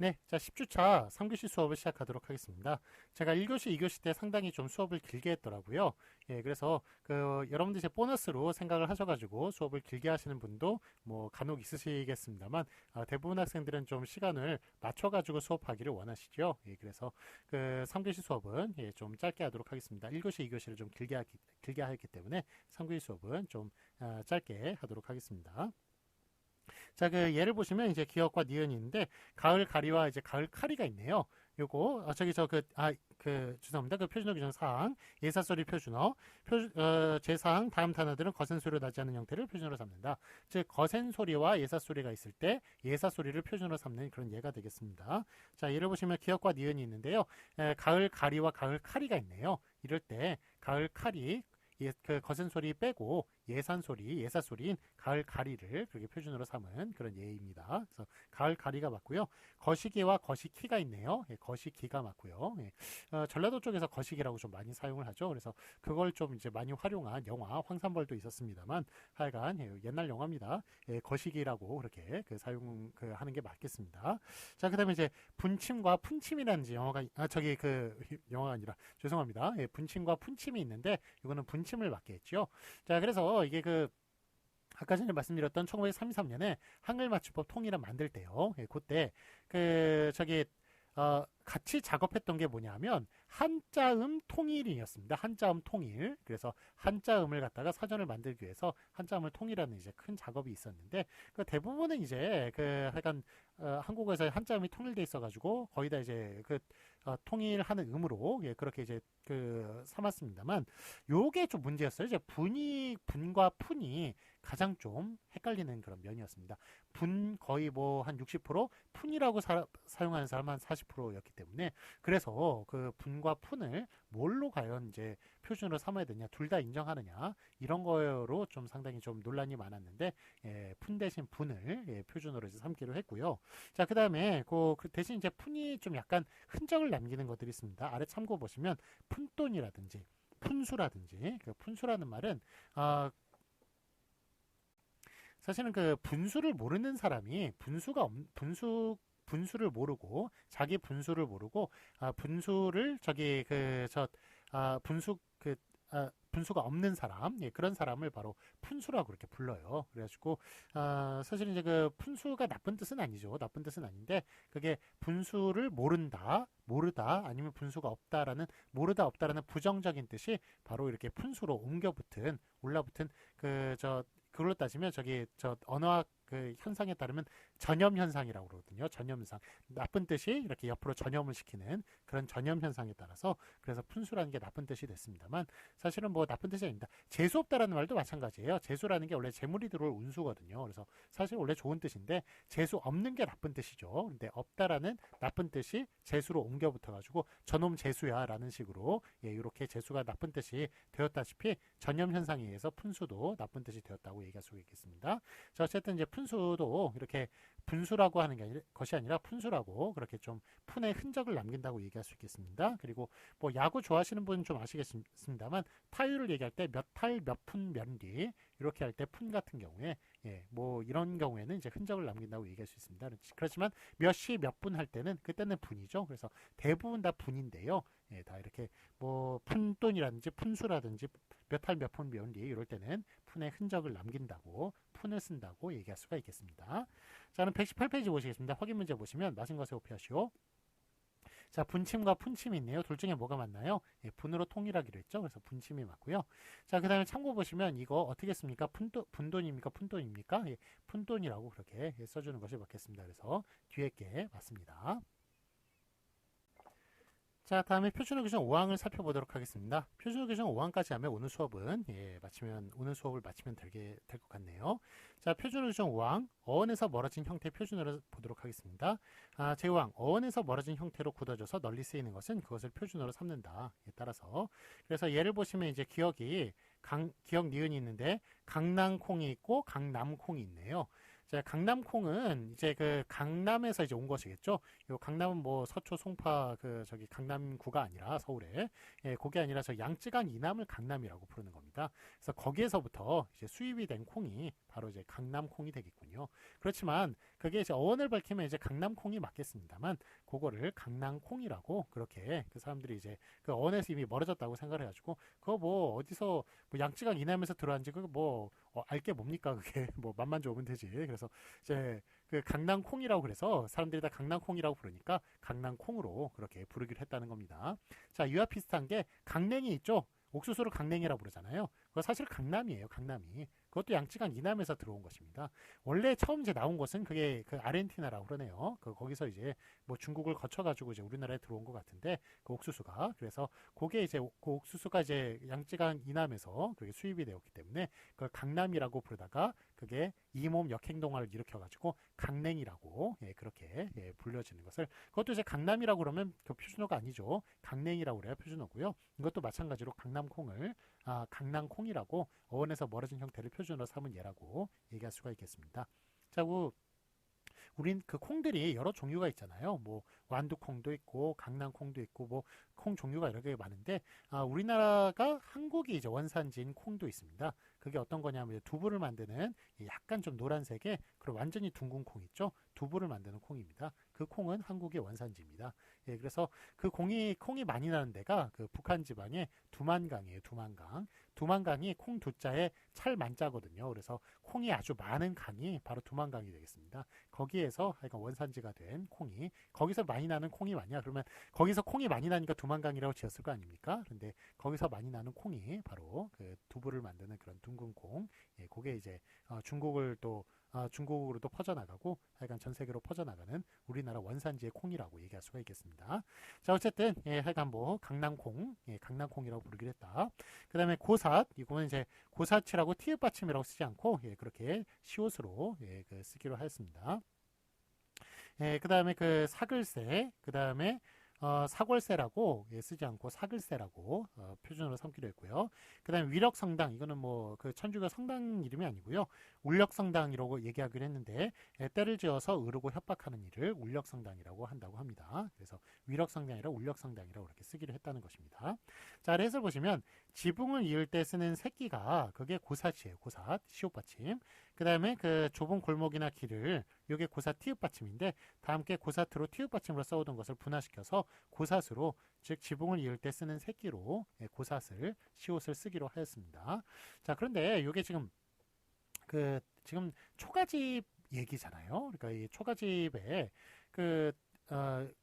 네, 자 10주차 3교시 수업을 시작하도록 하겠습니다. 제가 1교시, 2교시 때 상당히 좀 수업을 길게 했더라고요. 예, 그래서 여러분들 이제 보너스로 생각을 하셔가지고 수업을 길게 하시는 분도 뭐 간혹 있으시겠습니다만 대부분 학생들은 좀 시간을 맞춰가지고 수업하기를 원하시죠. 예, 그래서 3교시 수업은 좀 짧게 하도록 하겠습니다. 1교시, 2교시를 좀 길게 하기 때문에 3교시 수업은 좀 짧게 하도록 하겠습니다. 자, 예를 보시면 이제 기역과 니은이 있는데 가을 가리와 이제 가을 카리가 있네요. 요거 저기 죄송합니다. 그 표준어 규정 사항 예사소리 표준어 제사항 다음 단어들은 거센 소리로 나지 않는 형태를 표준어로 삼는다. 즉 거센 소리와 예사소리가 있을 때 예사소리를 표준어로 삼는 그런 예가 되겠습니다. 자, 예를 보시면 기역과 니은이 있는데요. 가을 가리와 가을 카리가 있네요. 이럴 때 가을 카리 거센 소리 빼고 예산 소리, 예사 소리인 가을 가리를 그렇게 표준으로 삼은 그런 예입니다. 그래서 가을 가리가 맞고요. 거시기와 거시키가 있네요. 예, 거시기가 맞고요. 예, 전라도 쪽에서 거시기라고 좀 많이 사용을 하죠. 그래서 그걸 좀 이제 많이 활용한 영화 황산벌도 있었습니다만 하여간 옛날 영화입니다. 예, 거시기라고 그렇게 하는 게 맞겠습니다. 자, 그다음에 이제 분침과 푼침이라는 영화가 영화가 아니라 죄송합니다. 예, 분침과 푼침이 있는데 이거는 분침을 맞겠죠. 자, 그래서 이게 아까 전에 말씀드렸던 1933년에 한글 맞춤법 통일을 만들 때요. 예, 그때 같이 작업했던 게 뭐냐면 한자음 통일이었습니다. 한자음 통일. 그래서 한자음을 갖다가 사전을 만들기 위해서 한자음을 통일하는 이제 큰 작업이 있었는데 대부분은 이제 하여간 한국어에서 한자음이 통일돼 있어가지고 거의 다 이제 통일하는 음으로 예, 그렇게 이제 삼았습니다만 요게 좀 문제였어요. 이제 분과 푼이 가장 좀 헷갈리는 그런 면이었습니다. 분 거의 뭐 한 60%, 푼이라고 사용하는 사람 한 40%였기 때문에 그래서 그 분과 푼을 뭘로 과연 이제 표준으로 삼아야 되냐, 둘 다 인정하느냐 이런 거로 좀 상당히 좀 논란이 많았는데 푼 대신 분을 표준으로 이제 삼기로 했고요. 자, 그다음에 그 대신 이제 푼이 좀 약간 흔적을 남기는 것들이 있습니다. 아래 참고 보시면 푼돈이라든지 푼수라든지 푼수라는 말은 사실은 분수를 모르는 사람이 분수를 모르고 자기 분수를 모르고 분수를 분수가 없는 사람, 예, 그런 사람을 바로 푼수라고 그렇게 불러요. 그래가지고 사실은 이제 푼수가 나쁜 뜻은 아니죠. 나쁜 뜻은 아닌데 그게 분수를 모르다 아니면 분수가 없다라는 모르다 없다라는 부정적인 뜻이 바로 이렇게 푼수로 올라붙은 그걸로 따지면 언어학 현상에 따르면 전염 현상이라고 그러거든요. 전염 현상. 나쁜 뜻이 이렇게 옆으로 전염을 시키는 그런 전염 현상에 따라서 그래서 푼수라는 게 나쁜 뜻이 됐습니다만 사실은 뭐 나쁜 뜻이 아닙니다. 재수 없다라는 말도 마찬가지예요. 재수라는 게 원래 재물이 들어올 운수거든요. 그래서 사실 원래 좋은 뜻인데 재수 없는 게 나쁜 뜻이죠. 근데 없다라는 나쁜 뜻이 재수로 옮겨 붙어가지고 저놈 재수야라는 식으로 이렇게 재수가 나쁜 뜻이 되었다시피 전염 현상에 의해서 푼수도 나쁜 뜻이 되었다고 얘기할 수 있겠습니다. 자, 어쨌든 이제 푼수도 이렇게 분수라고 하는 것이 아니라 푼수라고 그렇게 좀 푼의 흔적을 남긴다고 얘기할 수 있겠습니다. 그리고 뭐 야구 좋아하시는 분은 좀 아시겠습니다만 타율을 얘기할 때 몇 탈 몇 푼 몇리 이렇게 할 때 푼 같은 경우에 뭐 이런 경우에는 이제 흔적을 남긴다고 얘기할 수 있습니다. 그렇지만 몇 시 몇 분 할 때는 그때는 분이죠. 그래서 대부분 다 분인데요. 다 이렇게 뭐 푼돈이라든지 푼수라든지 몇 할 몇 푼 몇리 이럴 때는 푼의 흔적을 남긴다고 푼을 쓴다고 얘기할 수가 있겠습니다. 자, 그럼 118페이지 보시겠습니다. 확인 문제 보시면 맞은 것에 오피하시오. 자, 분침과 푼침이 있네요. 둘 중에 뭐가 맞나요? 분으로 통일하기로 했죠. 그래서 분침이 맞고요. 자, 그 다음에 참고 보시면 이거 어떻게 씁니까? 분돈입니까? 푼돈입니까? 푼돈이라고 그렇게 써주는 것이 맞겠습니다. 그래서 뒤에 게 맞습니다. 자, 다음에 표준어 규정 5항을 살펴보도록 하겠습니다. 표준어 규정 5항까지 하면 오늘 수업을 마치면 될 것 같네요. 자, 표준어 규정 5항 어원에서 멀어진 형태의 표준어를 보도록 하겠습니다. 제5항 어원에서 멀어진 형태로 굳어져서 널리 쓰이는 것은 그것을 표준어로 삼는다. 따라서 그래서 예를 보시면 이제 기억 니은이 있는데 강낭콩이 있고 강남콩이 있네요. 자, 강남콩은 이제 그 강남에서 이제 온 것이겠죠. 요 강남은 뭐 서초, 송파 그 저기 강남구가 아니라 서울에 그게 아니라 저 양쯔강 이남을 강남이라고 부르는 겁니다. 그래서 거기에서부터 이제 수입이 된 콩이 바로 이제 강남콩이 되겠군요. 그렇지만 그게 이제 어원을 밝히면 이제 강남콩이 맞겠습니다만 그거를 강낭콩이라고 그렇게 그 사람들이 이제 그 어원에서 이미 멀어졌다고 생각을 해가지고 그거 뭐 어디서 뭐 양쯔강 이남에서 들어왔는지 그거 뭐 알게 뭡니까 그게 뭐 맛만 좋으면 되지. 그래서 이제 그 강낭콩이라고 그래서 사람들이 다 강낭콩이라고 부르니까 강낭콩으로 그렇게 부르기로 했다는 겁니다. 자, 이와 비슷한 게 강냉이 있죠. 옥수수를 강냉이라고 부르잖아요. 그거 사실 강남이에요. 강남이. 그것도 양쯔강 이남에서 들어온 것입니다. 원래 처음 이제 나온 것은 그게 그 아르헨티나라고 그러네요. 거기서 이제 뭐 중국을 거쳐가지고 이제 우리나라에 들어온 것 같은데 그 옥수수가 그래서 그게 이제 그 옥수수가 이제 양쯔강 이남에서 그게 수입이 되었기 때문에 그걸 강남이라고 부르다가 그게 이몸 역행동화를 일으켜가지고 강냉이라고 그렇게 불려지는 것을 그것도 이제 강남이라고 그러면 그 표준어가 아니죠. 강냉이라고 그래야 표준어고요. 이것도 마찬가지로 강남콩을 강낭콩이라고 어원에서 멀어진 형태를 표준으로 삼은 예라고 얘기할 수가 있겠습니다. 자, 우린 그 콩들이 여러 종류가 있잖아요. 뭐 완두콩도 있고 강낭콩도 있고 뭐 콩 종류가 여러 개 많은데 우리나라가 한국이 이제 원산지인 콩도 있습니다. 그게 어떤 거냐면 두부를 만드는 약간 좀 노란색의 그리고 완전히 둥근 콩 있죠. 두부를 만드는 콩입니다. 그 콩은 한국의 원산지입니다. 그래서 그 콩이 많이 나는 데가 그 북한 지방의 두만강이에요. 두만강. 두만강이 콩 두자에 찰 만자거든요. 그래서 콩이 아주 많은 강이 바로 두만강이 되겠습니다. 거기에서 하여간 원산지가 된 콩이 거기서 많이 나는 콩이 많냐? 그러면 거기서 콩이 많이 나니까 두만강이라고 지었을 거 아닙니까? 그런데 거기서 많이 나는 콩이 바로 그 두부를 만드는 그런 둥근 콩. 그게 이제 중국을 또 중국으로도 퍼져나가고 하여간 전 세계로 퍼져나가는 우리나라 원산지의 콩이라고 얘기할 수가 있겠습니다. 자, 어쨌든 하여간 뭐 강낭콩, 강낭콩이라고 부르기로 했다. 그 다음에 고삿, 이거는 이제 고삿이라고 티읕 받침이라고 쓰지 않고 그렇게 시옷으로 그 쓰기로 하였습니다. 그 다음에 그 사글세, 그 다음에 사골세라고 쓰지 않고 사글세라고 표준으로 삼기로 했고요. 그 다음에 위력성당, 이거는 뭐 그 천주교 성당 이름이 아니고요. 울력성당이라고 얘기하기로 했는데 때를 지어서 으르고 협박하는 일을 울력성당이라고 한다고 합니다. 그래서 위력성당이라 울력성당이라고 그렇게 쓰기로 했다는 것입니다. 자, 그래서 보시면 지붕을 이을 때 쓰는 새끼가 그게 고삿이에요. 고삿, 시옷받침. 그 다음에 그 좁은 골목이나 길을 이게 고삿 티읕 받침인데 다 함께 고삿으로 티읕 받침으로 써오던 것을 분화시켜서 고삿으로 즉 지붕을 이을 때 쓰는 새끼로 고삿을 시옷을 쓰기로 하였습니다. 자, 그런데 이게 지금 지금 초가집 얘기잖아요. 그러니까 이 초가집에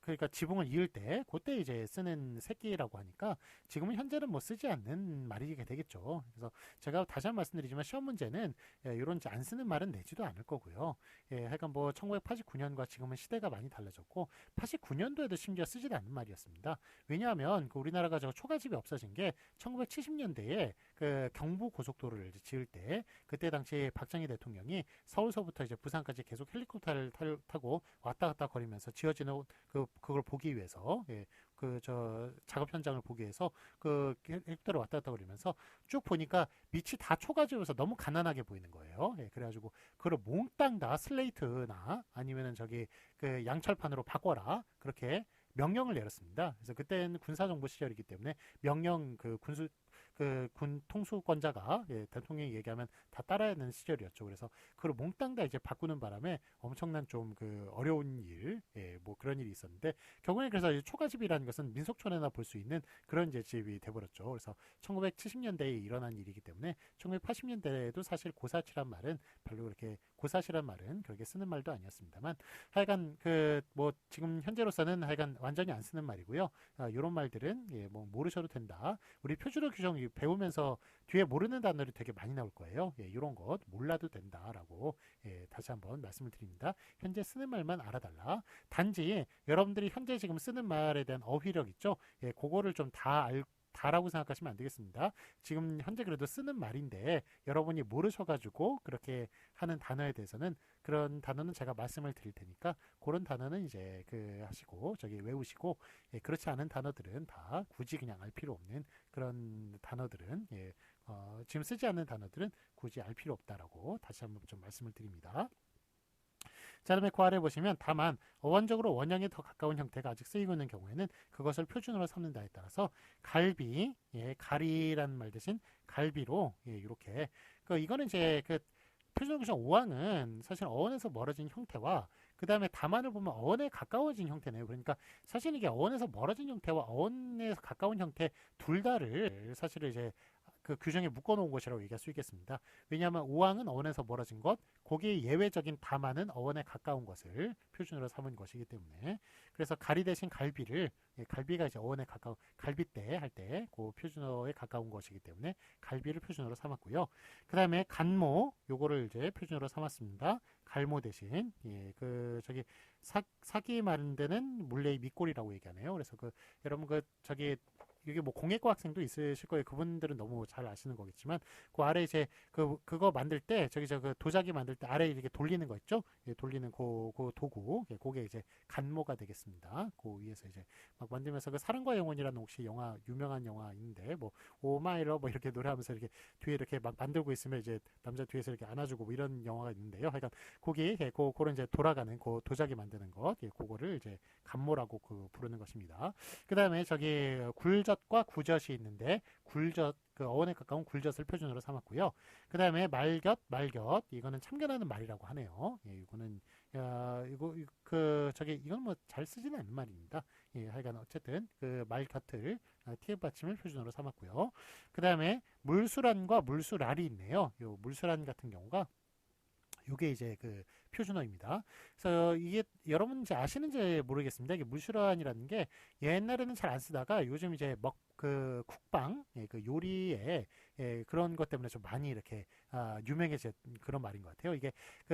그러니까 지붕을 이을 때 그때 이제 쓰는 새끼라고 하니까 지금은 현재는 뭐 쓰지 않는 말이게 되겠죠. 그래서 제가 다시 한번 말씀드리지만 시험 문제는 이런 안 쓰는 말은 내지도 않을 거고요. 하여간 뭐 1989년과 지금은 시대가 많이 달라졌고 89년도에도 심지어 쓰지도 않는 말이었습니다. 왜냐하면 그 우리나라가 저 초가집이 없어진 게 1970년대에 그 경부 고속도로를 지을 때 그때 당시 박정희 대통령이 서울서부터 이제 부산까지 계속 헬리콥터를 타고 왔다 갔다 거리면서 지어지는 그걸 보기 위해서 그 저 작업 현장을 보기 위해서 그 헬리콥터를 왔다 갔다 거리면서 쭉 보니까 밑이 다 초가집에서 너무 가난하게 보이는 거예요. 그래가지고 그걸 몽땅 다 슬레이트나 아니면은 저기 그 양철판으로 바꿔라 그렇게 명령을 내렸습니다. 그래서 그때는 군사정부 시절이기 때문에 명령 군 통수권자가 대통령이 얘기하면 다 따라야 되는 시절이었죠. 그래서 그걸 몽땅 다 이제 바꾸는 바람에 엄청난 좀 그 어려운 일, 뭐 그런 일이 있었는데 결국에 그래서 초가집이라는 것은 민속촌에나 볼 수 있는 그런 이제 집이 돼버렸죠. 그래서 1970년대에 일어난 일이기 때문에 1980년대에도 사실 고사치란 말은 별로 그렇게 고사시란 말은 그렇게 쓰는 말도 아니었습니다만 하여간 그 뭐 지금 현재로서는 하여간 완전히 안 쓰는 말이고요. 이런 말들은 뭐 모르셔도 된다. 우리 표준어 규정 배우면서 뒤에 모르는 단어들이 되게 많이 나올 거예요. 이런 것 몰라도 된다라고 다시 한번 말씀을 드립니다. 현재 쓰는 말만 알아달라. 단지 여러분들이 현재 지금 쓰는 말에 대한 어휘력 있죠? 그거를 좀 다라고 생각하시면 안 되겠습니다. 지금 현재 그래도 쓰는 말인데 여러분이 모르셔가지고 그렇게 하는 단어에 대해서는 그런 단어는 제가 말씀을 드릴 테니까 그런 단어는 이제 하시고 저기 외우시고 그렇지 않은 단어들은 다 굳이 그냥 알 필요 없는 그런 단어들은 지금 쓰지 않는 단어들은 굳이 알 필요 없다라고 다시 한번 좀 말씀을 드립니다. 자, 다음에 그 아래 보시면 다만 어원적으로 원형에 더 가까운 형태가 아직 쓰이고 있는 경우에는 그것을 표준어로 삼는다에 따라서 갈비, 가리라는 말 대신 갈비로 이렇게 이거는 이제 표준어 구성 5항은 사실 어원에서 멀어진 형태와 그 다음에 다만을 보면 어원에 가까워진 형태네요. 그러니까 사실 이게 어원에서 멀어진 형태와 어원에서 가까운 형태 둘 다를 사실은 이제 규정에 묶어놓은 것이라고 얘기할 수 있겠습니다. 왜냐하면 5항은 어원에서 멀어진 것, 거기에 예외적인 다만은 어원에 가까운 것을 표준으로 삼은 것이기 때문에 그래서 가리 대신 갈비를 갈비가 이제 어원에 가까운 갈비대 할 때 그 표준어에 가까운 것이기 때문에 갈비를 표준어로 삼았고요. 그 다음에 간모 요거를 이제 표준어로 삼았습니다. 갈모 대신 저기 사기 마른 데는 물레의 밑골이라고 얘기하네요. 그래서 여러분 이게 뭐 공예과 학생도 있으실 거예요. 그분들은 너무 잘 아시는 거겠지만 그 아래 이제 그거 만들 때 도자기 만들 때 아래 이렇게 돌리는 거 있죠? 돌리는 그 도구, 그게 이제 간모가 되겠습니다. 그 위에서 이제 막 만들면서 사랑과 영혼이라는 혹시 유명한 영화 있는데 뭐 오마이러 뭐 이렇게 노래하면서 이렇게 뒤에 이렇게 막 만들고 있으면 이제 남자 뒤에서 이렇게 안아주고 뭐 이런 영화가 있는데요. 하여간 거기 그런 이제 돌아가는 도자기 만드는 것, 그거를 이제 간모라고 부르는 것입니다. 그 다음에 굴젓과 구젓이 있는데 굴젓 어원에 가까운 굴젓을 표준으로 삼았고요. 그 다음에 말곁 이거는 참견하는 말이라고 하네요. 이거는 이건 뭐 잘 쓰지는 않는 말입니다. 하여간 어쨌든 말곁을 TF 받침을 표준으로 삼았고요. 그 다음에 물수란과 물수랄이 있네요. 요 물수란 같은 경우가 요게 이제 표준어입니다. 그래서 이게 여러분 이제 아시는지 모르겠습니다. 이게 물수란이라는 게 옛날에는 잘 안 쓰다가 요즘 이제 국방, 요리에 그런 것 때문에 좀 많이 이렇게 유명해진 그런 말인 것 같아요. 이게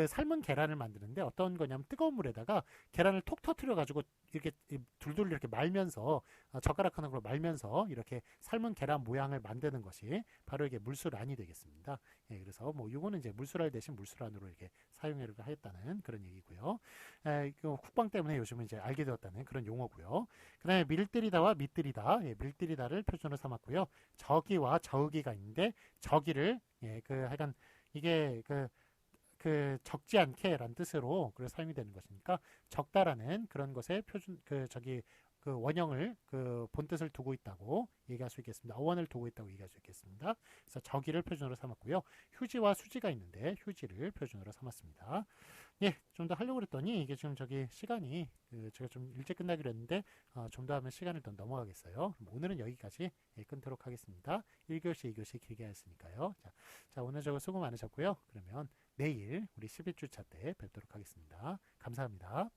삶은 계란을 만드는데 어떤 거냐면 뜨거운 물에다가 계란을 톡 터트려 가지고 이렇게 둘둘 이렇게 말면서 젓가락 하나로 말면서 이렇게 삶은 계란 모양을 만드는 것이 바로 이게 물수란이 되겠습니다. 그래서 뭐 이거는 이제 물수랄 대신 물수란으로 이렇게 사용하려고 하였다는 그런 얘기고요. 국방 때문에 요즘은 이제 알게 되었다는 그런 용어고요. 그다음에 밀들이다와 밑들이다, 밀들이다를 표준으로 삼았고요. 저기와 저기가 있는데 저기를 하여간 이게 적지 않게란 뜻으로 그래서 사용이 되는 것이니까 적다라는 그런 것의 표준 원형을 본뜻을 두고 있다고 얘기할 수 있겠습니다. 어원을 두고 있다고 얘기할 수 있겠습니다. 그래서 저기를 표준으로 삼았고요. 휴지와 수지가 있는데 휴지를 표준으로 삼았습니다. 좀 더 하려고 그랬더니 이게 지금 시간이 제가 좀 일찍 끝나기로 했는데 좀 더 하면 시간을 더 넘어가겠어요. 그럼 오늘은 여기까지 끊도록 하겠습니다. 1교시, 2교시 길게 했으니까요. 자, 오늘 수고 많으셨고요. 그러면 내일 우리 11주차 때 뵙도록 하겠습니다. 감사합니다.